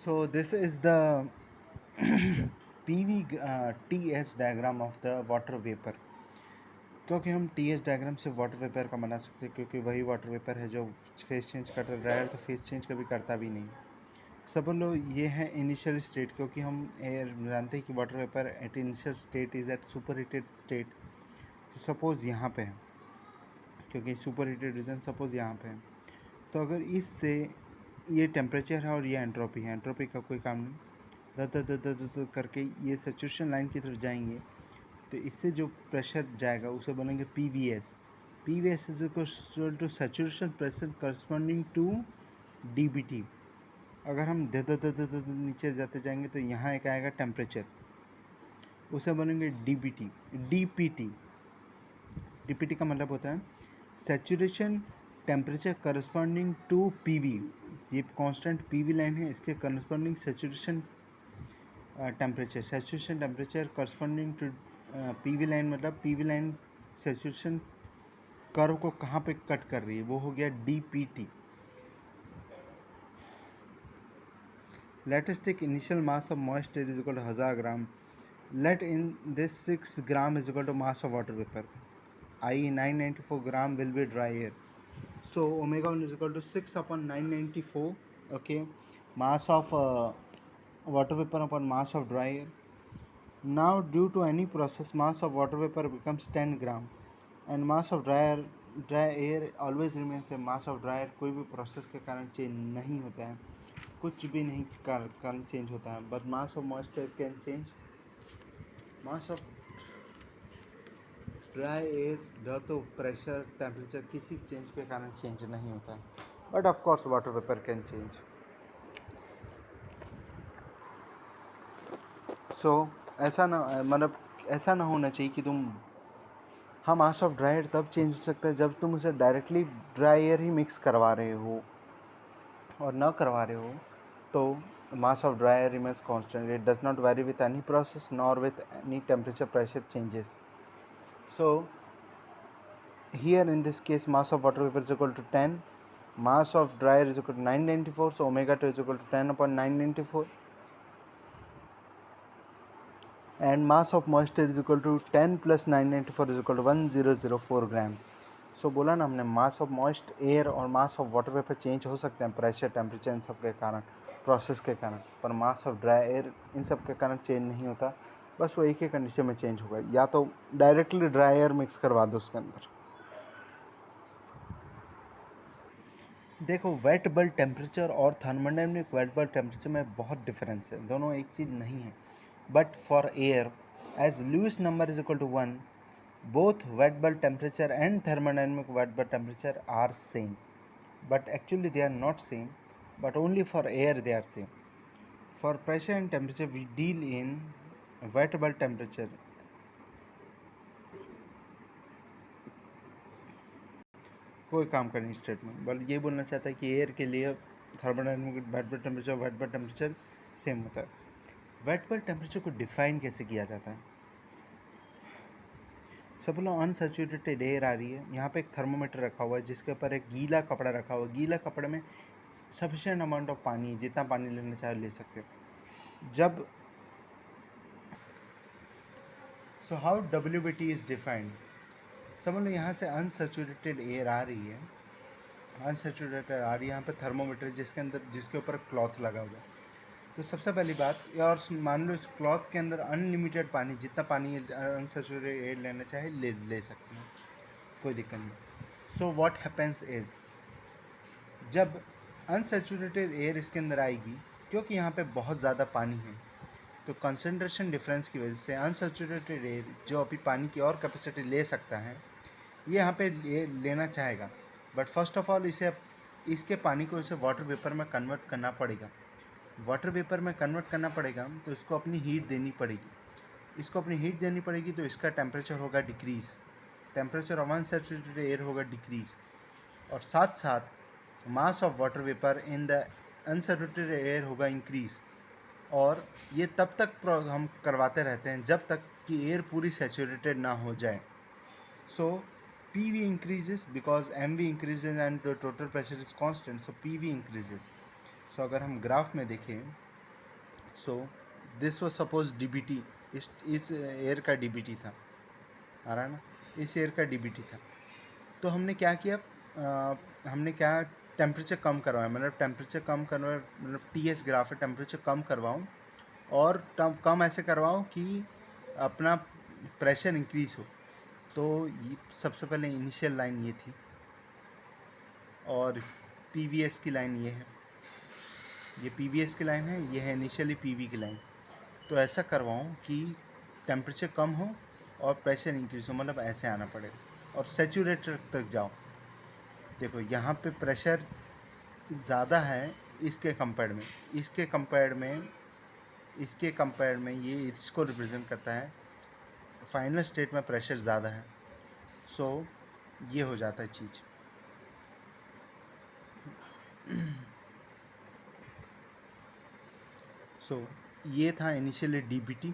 So this is the TS diagram of the water vapor. क्योंकि हम TS diagram से water vapour का बना सकते हैं, क्योंकि वही वाटर वेपर है जो फेस चेंज कर रहा है, तो फेस चेंज कभी करता भी नहीं। सब लोग ये है इनिशियल स्टेट, क्योंकि हम जानते हैं कि water vapour at initial state is at superheated state. Suppose यहाँ पे है, क्योंकि सुपर हीटेड रीजन सपोज़ यहाँ पे है, तो अगर इससे ये टेम्परेचर है और ये एंट्रोपी है, एंट्रोपी का कोई काम नहीं, द करके ये सैचुरेशन लाइन की तरफ जाएंगे, तो इससे जो प्रेशर जाएगा उसे बोलेंगे PVS। PVS is equal to saturation pressure corresponding to DBT। अगर हम द नीचे जाते जाएंगे तो यहाँ एक आएगा टेम्परेचर, उसे बोलेंगे DBT। DPT का मतलब होता है saturation temperature corresponding to PV। ये कांस्टेंट PV लाइन है, इसके corresponding saturation temperature corresponding to PV line, मतलब PV लाइन सैचुरेशन कर्व को कहाँ पे कट कर रही है, वो हो गया DPT। Let us take initial mass of moist air is equal to 1000 gram. Let in this 6 gram is equal to mass of water vapor, i.e. 994 gram will be dry air. So omega 1 is equal to 6 upon 994, okay, mass of water vapor upon mass of dry air. Now due to any process, mass of water vapor becomes 10 gram and mass of dry air always remains same. mass of dry air कोई भी process के कारण change नहीं होता है, कुछ भी नहीं कारण चेंज होता है, but mass of moist air can change. Mass of dry air तो प्रेशर टेम्परेचर किसी चेंज के कारण चेंज नहीं होता है, but of course water vapour can change. So ऐसा ना होना चाहिए कि हाँ, मास ऑफ ड्राई एयर तब चेंज हो सकता है जब तुम उसे डायरेक्टली ड्राई एयर ही मिक्स करवा रहे हो, और ना करवा रहे हो तो mass of dry air remains constant. It does not vary with any process nor with any temperature pressure changes. So here in this case mass of water vapor is equal to 10, mass of dry air is equal to 994, so omega 2 is equal to 10 upon 994, and mass of moist air is equal to 10 plus 994 is equal to 1004 gram. सो बोला ना हमने, मास of moist air और मास of water vapour change हो सकते हैं pressure temperature in सब के कारण, प्रोसेस के कारण, पर मास ऑफ ड्राई एयर इन सब के कारण चेंज नहीं होता। बस वो एक ही कंडीशन में चेंज होगा, या तो डायरेक्टली ड्राई एयर मिक्स करवा दो उसके अंदर। देखो, वेट बल्ब टेम्परेचर और थर्मोडायनेमिक वेट बल्ब टेम्परेचर में बहुत डिफरेंस है, दोनों एक चीज़ नहीं है। But for air, as Lewis number is equal to 1, both wet bulb temperature and thermodynamic wet bulb temperature are same, but actually they are not same, but only for air they are same. For pressure and temperature we deal in wet bulb temperature. कोई काम करनी statement, बल्कि ये बोलना चाहता है कि air के लिए thermodynamic wet bulb temperature wait bulb temperature same होता है। वेट बल्ब टेम्परेचर को डिफाइन कैसे किया जाता है? सब लोग अनसैचुरेटेड एयर आ रही है, यहाँ पे एक थर्मोमीटर रखा हुआ है जिसके ऊपर एक गीला कपड़ा रखा हुआ है, गीला कपड़े में सफिशिएंट अमाउंट ऑफ पानी, जितना पानी लेना चाहे ले सकते हो। जब so how WBT is defined, समझ लो यहाँ से अनसैचुरेटेड एयर आ रही है, यहाँ पे थर्मोमीटर जिसके ऊपर क्लॉथ लगा हुआ है। तो सबसे पहली बात, और मान लो इस क्लॉथ के अंदर अनलिमिटेड पानी, जितना पानी अनसैचुरेटेड एयर लेना चाहे ले सकते हैं, कोई दिक्कत नहीं। सो व्हाट हैपेंस इज़, जब अनसैचुरेटेड एयर इसके अंदर आएगी, क्योंकि यहाँ पे बहुत ज़्यादा पानी है, तो कंसंट्रेशन डिफरेंस की वजह से अनसैचुरेटेड एयर जो अभी पानी की और कैपेसिटी ले सकता है, ये यहाँ पे लेना चाहेगा, बट फर्स्ट ऑफ ऑल इसके पानी को इसे वाटर वेपर में कन्वर्ट करना पड़ेगा। वाटर वेपर में कन्वर्ट करना पड़ेगा तो इसको अपनी हीट देनी पड़ेगी, तो इसका टेम्परेचर होगा decrease, temperature of unsaturated air होगा डिक्रीज़, और साथ साथ मास of water vapour in the unsaturated air होगा इंक्रीज़। और ये तब तक हम करवाते रहते हैं जब तक कि एयर पूरी सैचुरेटेड ना हो जाए। सो PV increases because MV increases and the total pressure is constant, so PV increases. सो अगर हम ग्राफ में देखें so this was suppose DBT, इस एयर का DBT था, आ रहा है ना, इस एयर का DBT था। तो हमने क्या किया, हमने क्या टेम्परेचर कम करवाया, मतलब टेम्परेचर कम करवाया, मतलब TS ग्राफ है, टेम्परेचर कम करवाऊँ और कम ऐसे करवाऊँ कि अपना प्रेशर इंक्रीज़ हो। तो ये सबसे पहले इनिशियल लाइन ये थी और PVS की लाइन ये है, ये PVS की लाइन है, ये है इनिशियली PV की लाइन। तो ऐसा करवाऊँ कि टेम्परेचर कम हो और प्रेशर इंक्रीज हो, मतलब ऐसे आना पड़ेगा और सैचुरेटेड तक जाओ। देखो यहाँ पे प्रेशर ज़्यादा है इसके कंपेयर में ये इसको रिप्रेजेंट करता है, फाइनल स्टेट में प्रेशर ज़्यादा है। सो ये हो जाता है चीज़। सो ये था इनिशियली DBT।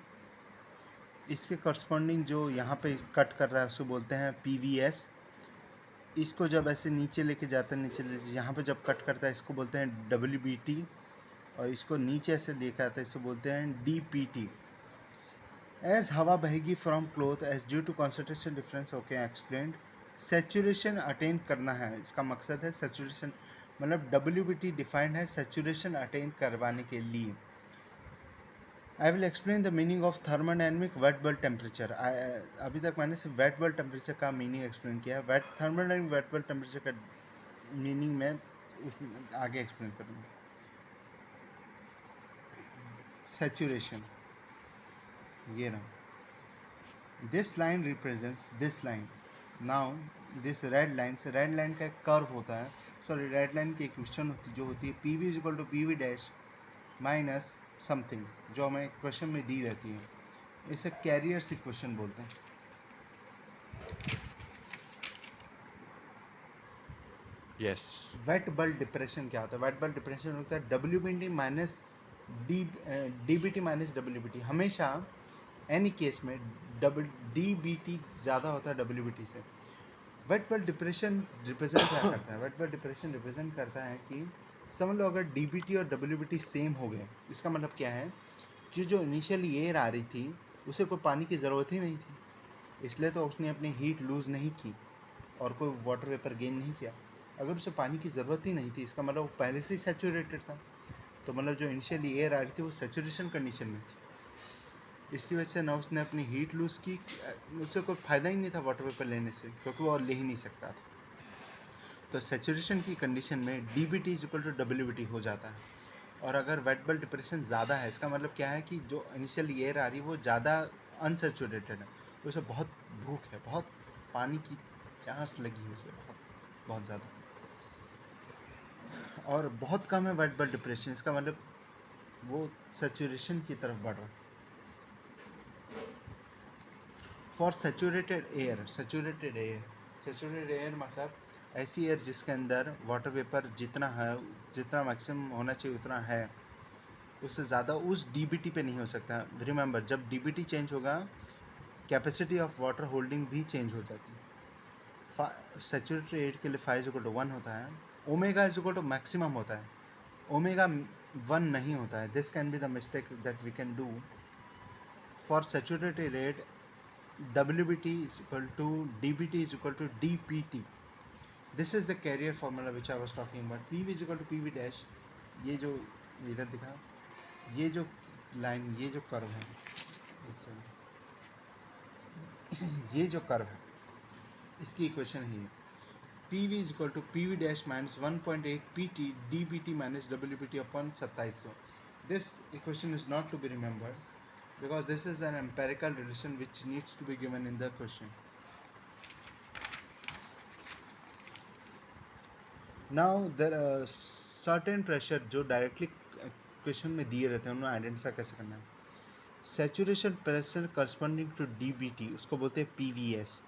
इसके करस्पॉन्डिंग जो यहाँ पे कट कर रहा है उसको बोलते हैं PVS। इसको जब ऐसे नीचे लेके जाता है, यहाँ पे जब कट करता है इसको बोलते हैं WBT, और इसको नीचे ऐसे लेके आता है इसको बोलते हैं DPT। एज हवा बहेगी from cloth as due to concentration difference, okay explained. Saturation attain करना है, इसका मकसद है सेचुरेशन, मतलब WBT डिफाइंड है सेचुरेशन अटेन करवाने के लिए। I will explain the meaning of thermodynamic wet bulb temperature. अभी तक मैंने सिर्फ वेट बल्ब टेम्परेचर का मीनिंग एक्सप्लेन किया है, थर्मोडायनेमिक वेट बल्ब टेम्परेचर का मीनिंग मैं उसमें आगे एक्सप्लेन करूँगा। सैचुरेशन ये रहा, this line represents this line. Now this red line का एक कर्व होता है, सॉरी रेड लाइन की इक्वेशन होती जो होती है PV equal to PV dash minus something, जो हमें क्वेश्चन में दी रहती है। इसे कैरियर्स इक्वेशन बोलते हैं। यस। वेट बल्ब डिप्रेशन क्या होता है? वेट बल्ब डिप्रेशन होता है WBT minus DBT minus WBT। हमेशा एनी केस में DBT ज़्यादा होता है WBT से। वेट बल्ब डिप्रेशन रिप्रेजेंट क्या करता है? वेट बल्ब डिप्रेशन रिप्रेजेंट करता है कि समझ लो अगर DBT और WBT सेम हो गए, इसका मतलब क्या है कि जो इनिशियली एयर आ रही थी उसे कोई पानी की ज़रूरत ही नहीं थी, इसलिए तो उसने अपनी हीट लूज़ नहीं की और कोई वाटर वेपर गेन नहीं किया। अगर उसे पानी की ज़रूरत ही नहीं थी, इसका मतलब वो पहले से ही सैचुरेटेड था, तो मतलब जो इनिशियली एयर आ रही थी वो सैचुरेशन कंडीशन में थी। इसकी वजह से ना उसने अपनी हीट लूज़ की, उससे कोई फ़ायदा ही नहीं था वाटर वेपर लेने से, क्योंकि वो और ले ही नहीं सकता था। तो सैचुरेशन की कंडीशन में DBT is equal to WBT हो जाता है। और अगर वेट बल्ब डिप्रेशन ज़्यादा है, इसका मतलब क्या है कि जो इनिशियली एयर आ रही है वो ज़्यादा अनसैचुरेटेड है, उसे बहुत भूख है, बहुत पानी की प्यास लगी है उसे, बहुत ज़्यादा, और बहुत कम है वेट बल्ब डिप्रेशन, इसका मतलब वो सैचुरेशन की तरफ बढ़ रहा है। फॉर सैचुरेटेड एयर मतलब ऐसी एयर जिसके अंदर वाटर वेपर जितना है, जितना मैक्सिमम होना चाहिए उतना है, उससे ज़्यादा उस DBT पे नहीं हो सकता। रिमेंबर, जब DBT चेंज होगा कैपेसिटी ऑफ वाटर होल्डिंग भी चेंज हो जाती है। सैचुरेटेड एयर के लिए फाइव इक्वल टू 1 होता है, omega is equal to maximum होता है, ओमेगा 1 नहीं होता है। This can be the mistake that we can do. For saturated air WBT is equal to DBT is equal to DPT. This is the carrier formula which I was talking about. PV is equal to PV dash. ये जो इधर दिखा, ये जो line, ये जो curve है, ये जो कर्व है, इसकी इक्वेशन है PV is equal to PV dash minus 1.8 PT DBT minus WBT upon 2700. This equation is not to be remembered because this is an empirical relation which needs to be given in the question. Now there certain pressure जो directly question में दिए रहते हैं उन्हें identify कैसे करना है। Saturation pressure corresponding to DBT उसको बोलते हैं PVS।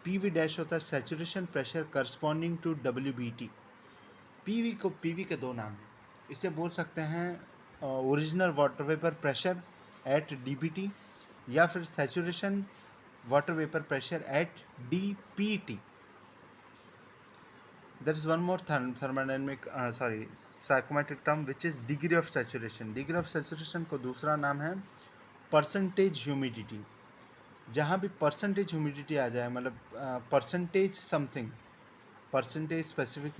PV डैश होता है saturation pressure corresponding to WBT। PV के दो नाम हैं, इसे बोल सकते हैं original water vapour pressure at DBT या फिर saturation water vapour pressure at DPT। there is one more thermodynamic psychometric term which is degree of saturation. Degree of saturation को दूसरा नाम है परसेंटेज ह्यूमिडिटी. जहाँ भी परसेंटेज ह्यूमिडिटी आ जाए, मतलब percentage something, percentage specific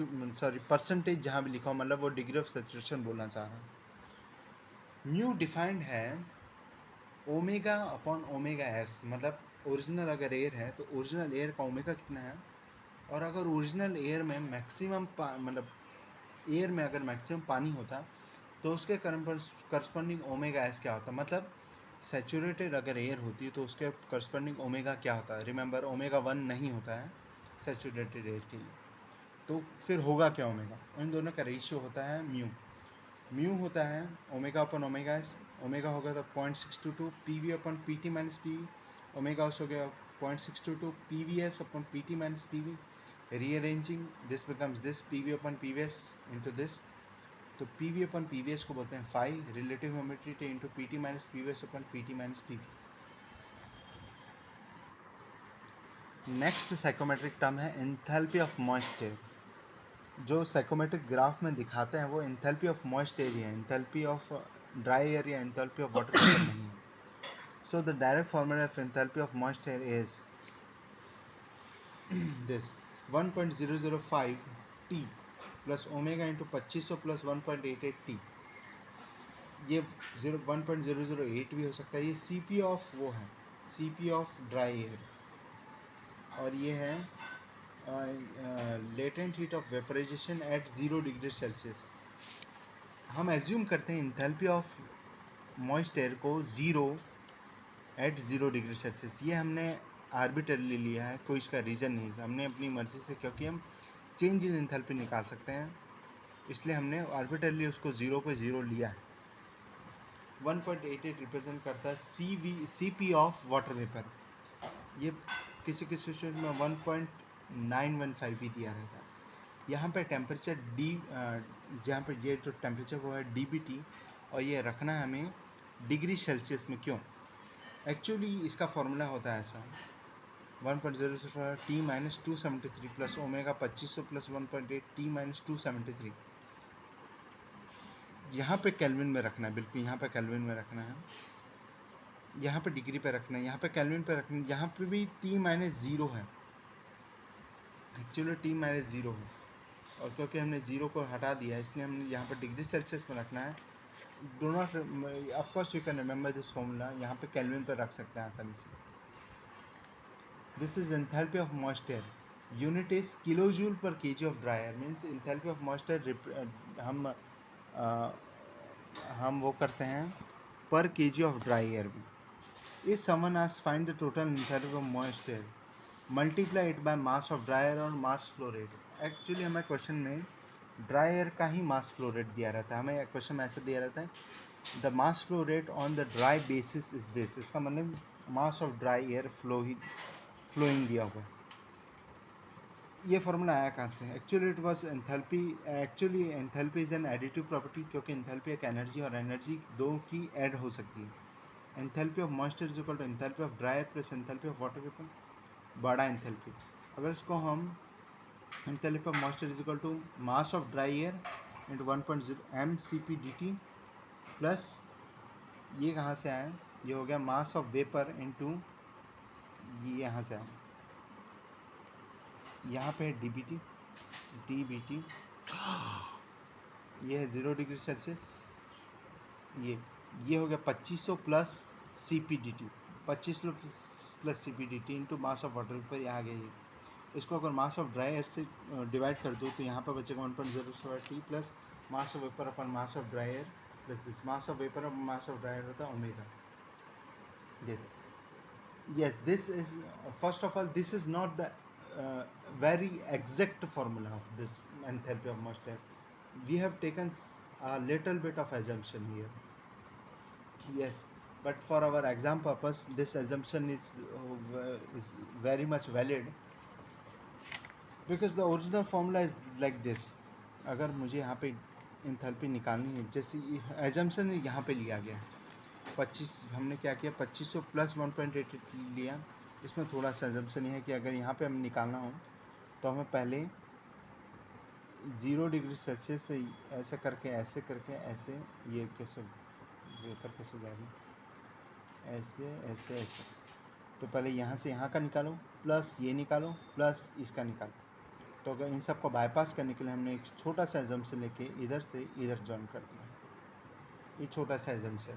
percentage जहाँ भी लिखा हो, मतलब वो डिग्री ऑफ सैचुरेशन बोलना चाह रहा है. म्यू डिफाइंड है ओमेगा अपॉन ओमेगा एस. मतलब ओरिजिनल अगर एयर है तो ओरिजिनल एयर का ओमेगा कितना है, और अगर ओरिजिनल एयर में मैक्सिमम मतलब एयर में अगर मैक्सिमम पानी होता तो उसके करस्पॉन्डिंग ओमेगा एस क्या होता. मतलब सैचुरेटेड अगर एयर होती है तो उसके करस्पॉन्डिंग ओमेगा क्या होता है. रिमेंबर ओमेगा 1 नहीं होता है सैचुरेटेड एयर के लिए. तो फिर होगा क्या ओमेगा. इन दोनों का रेशियो होता है म्यू. म्यू होता है omega upon omega S. Omega होगा तो 0.622 P V upon P T minus P V. Omega S हो गया 0.622 P V S upon P T minus P V. Rearranging this becomes this P V upon P V S into this. तो P V upon P V S को बोलते हैं phi relative humidity into P T minus P V S upon P T minus P V. Next psychrometric term है enthalpy of moist air. जो psychrometric graph में दिखाते हैं वो enthalpy of moist air है, एंथैल्पी ऑफ ड्राई एयर या enthalpy of water vapour नहीं है. So the direct formula of enthalpy of moist air is this 1.005 T plus omega into 2500 plus 1.88 T. ये 1.008 भी हो सकता है. ये सी पी ऑफ वो है, C P of dry air. और ये है latent heat of vaporisation at 0 degree Celsius. हम एज्यूम करते हैं इंथैल्पी ऑफ मॉइस्ट एयर को 0 एट 0 डिग्री सेल्सियस. ये हमने आर्बिट्रली लिया है, कोई इसका रीज़न नहीं है. हमने अपनी मर्ज़ी से, क्योंकि हम चेंज इन इंथैल्पी निकाल सकते हैं, इसलिए हमने आर्बिट्रली उसको 0 पे 0 लिया है. 1.88 रिप्रेजेंट करता है C P of water vapour. ये किसी किसी सिचुएशन में 1.915 भी दिया रहता है. यहाँ पे टेम्परेचर डी, जहाँ पे ये जो टेम्परेचर वो है डी बी टी, और ये रखना है हमें डिग्री सेल्सियस में. क्यों? एक्चुअली इसका फॉर्मूला होता है ऐसा 1.0 T minus 273 plus omega 2500 plus 1.8 T minus 273. यहाँ पे केल्विन में रखना है, बिल्कुल यहाँ पे केल्विन में रखना है, यहाँ पे डिग्री पे रखना है, यहाँ पे केल्विन पे रखना है. यहाँ पे भी टी माइनस 0 है, एक्चुअली टी माइनस 0 है, और क्योंकि हमने 0 को हटा दिया इसलिए हमने यहाँ पर डिग्री सेल्सियस में रखना है. Do not, of course you can remember this formula. यहाँ पे केल्विन पर रख सकते हैं आसानी से. This is enthalpy of moist air. Unit is kilo joule per K G of dry air. Means enthalpy of moist air हम वो करते हैं per K G of dry air में. इज समवन आज find the total enthalpy of moist air, multiply it by mass of dry air और मास flow rate. Actually हमें question में dry air का ही मास फ्लो रेट दिया रहता है. हमें क्वेश्चन में ऐसे दिया रहता है the mass flow rate on the dry basis is this. इसका मतलब mass of dry air flowing दिया हुआ है. ये फार्मूला आया कहाँ से? Actually it was enthalpy. Actually enthalpy is an additive property, क्योंकि एंथैल्पी एक एनर्जी और एनर्जी दो की ऐड हो सकती है. Enthalpy of moisture is equal to enthalpy of dry air plus enthalpy of water vapour. बड़ा एंथैल्पी, अगर इसको हम enthalpy of moisture is equal to mass of dry air into 1.0 M C P D T plus ये कहाँ से आया, ये हो गया मास ऑफ वेपर इंटू ये यहाँ से आया, यहाँ पे है डी बी टी. ये है 0 डिग्री सेल्सियस. ये हो गया 2500 plus C P D T, 2500 plus C P D T into mass of water vapour. ये आ गया. ये इसको अगर मास ऑफ ड्राई एयर से डिवाइड कर दो तो यहाँ पर बचेगा 1.0 T plus mass of vapour upon mass of dry air plus this. Mass of vapour upon mass of dry air होता है ओमेगा. जैसे yes, this is first of all this is not the very exact formula of this enthalpy of moist air. We have taken a little bit of assumption here, yes, but for our exam purpose this assumption is very much valid because the original formula is like this. अगर मुझे यहाँ पे enthalpy निकालनी है, जैसे assumption यहाँ पे लिया गया है 25, हमने क्या किया 2500 प्लस 1.88 लिया. इसमें थोड़ा सा एजम्पशन ये है कि अगर यहाँ पे हमें निकालना हो तो हमें पहले 0 डिग्री सेल्सियस से ऐसे करके ऐसे ये कैसे वेपर कैसे जाएगी, ऐसे ऐसे ऐसे। तो पहले यहाँ से यहाँ का निकालो, प्लस ये निकालो, प्लस इसका निकालो। तो अगर इन सब को बाईपास करने के लिए हमने एक छोटा सा एजम से लेके इधर से इधर जॉइन कर दिया, ये छोटा सा एजम से।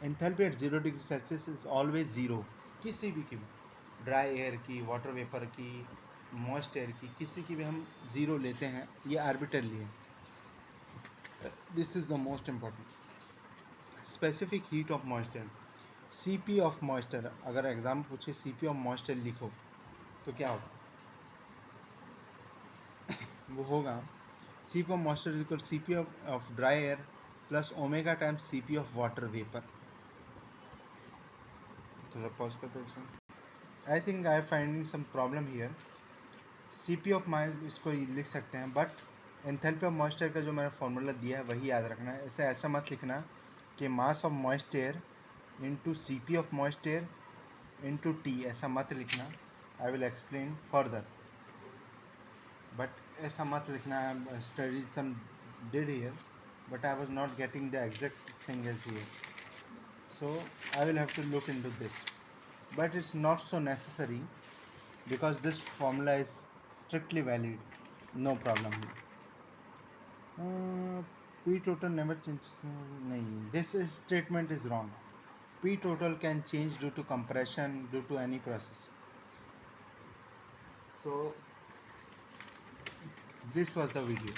Enthalpy at 0 degree Celsius is always zero, किसी भी की, ड्राई एयर की, वाटर वेपर की, मॉइस्ट एयर की, किसी की भी हम ज़ीरो लेते हैं, ये आर्बिट्रली है। This is the most important. Specific heat of moisture, CP of moisture, अगर एग्जाम पूछे CP ऑफ मॉइस्चर लिखो तो क्या होगा, वो होगा CP of moisture equal CP of dry air plus omega times CP of water vapour. थोड़ा pause कर दो। I think I finding some problem here. CP of इसको लिख सकते हैं, बट एंथैल्पी ऑफ मॉइस्चर का जो मैंने फॉर्मूला दिया है वही याद रखना है। ऐसा मत लिखना कि mass of moist air into CP of moist air into T, ऐसा मत लिखना। I will explain further, but ऐसा मत लिखना। Study some did here, but I was not getting the exact thing as here, so I will have to look into this, but it's not so necessary because this formula is strictly valid, no problem here. P total never changes, nahi, this statement is wrong. P total can change due to compression, due to any process. So this was the video.